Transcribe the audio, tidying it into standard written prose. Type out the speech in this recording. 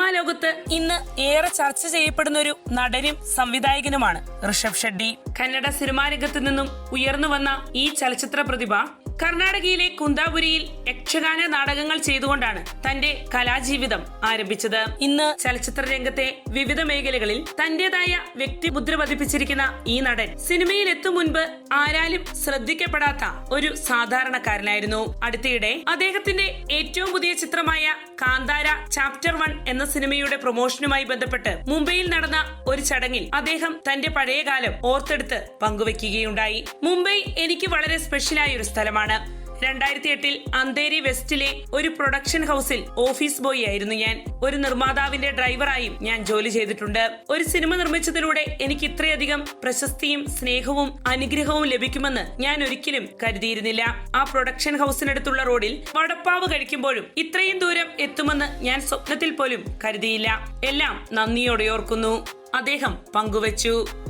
Cinema ലോകത്ത് ഇന്ന് ഏറെ ചർച്ച ചെയ്യപ്പെടുന്ന ഒരു നടനും സംവിധായകനുമാണ് ഋഷഭ് ഷെട്ടി. കന്നഡ സിനിമാ രംഗത്ത് നിന്നും ഉയർന്നു വന്ന ഈ ചലച്ചിത്ര പ്രതിഭ കർണാടകയിലെ കുന്താപുരിയിൽ യക്ഷഗാന നാടകങ്ങൾ ചെയ്തുകൊണ്ടാണ് തന്റെ കലാജീവിതം ആരംഭിച്ചത്. ഇന്ന് ചലച്ചിത്ര രംഗത്തെ വിവിധ മേഖലകളിൽ തന്റേതായ വ്യക്തിമുദ്ര പതിപ്പിച്ചിരിക്കുന്ന ഈ നടൻ സിനിമയിൽ എത്തും മുൻപ് ആരാലും ശ്രദ്ധിക്കപ്പെടാത്ത ഒരു സാധാരണക്കാരനായിരുന്നു. അടുത്തിടെ അദ്ദേഹത്തിന്റെ ഏറ്റവും പുതിയ ചിത്രമായ കാന്താര ചാപ്റ്റർ 1 എന്ന സിനിമയുടെ പ്രൊമോഷനുമായി ബന്ധപ്പെട്ട് മുംബൈയിൽ നടന്ന ഒരു ചടങ്ങിൽ അദ്ദേഹം തന്റെ പഴയകാലം ഓർത്തെടുത്ത് പങ്കുവെക്കുകയുണ്ടായി. മുംബൈ എനിക്ക് വളരെ സ്പെഷ്യലായ ഒരു സ്ഥലമാണ്. 2008 അന്തേരി വെസ്റ്റിലെ ഒരു പ്രൊഡക്ഷൻ ഹൗസിൽ ഓഫീസ് ബോയ് ആയിരുന്നു ഞാൻ. ഒരു നിർമ്മാതാവിന്റെ ഡ്രൈവറായും ഞാൻ ജോലി ചെയ്തിട്ടുണ്ട്. ഒരു സിനിമ നിർമ്മിച്ചതിലൂടെ എനിക്ക് ഇത്രയധികം പ്രശസ്തിയും സ്നേഹവും അനുഗ്രഹവും ലഭിക്കുമെന്ന് ഞാൻ ഒരിക്കലും കരുതിയിരുന്നില്ല. ആ പ്രൊഡക്ഷൻ ഹൗസിനടുത്തുള്ള റോഡിൽ വടപ്പാവ് കഴിക്കുമ്പോഴും ഇത്രയും ദൂരം എത്തുമെന്ന് ഞാൻ സ്വപ്നത്തിൽ പോലും കരുതിയില്ല. എല്ലാം നന്ദിയോടെ ഓർക്കുന്നു, അദ്ദേഹം പങ്കുവച്ചു.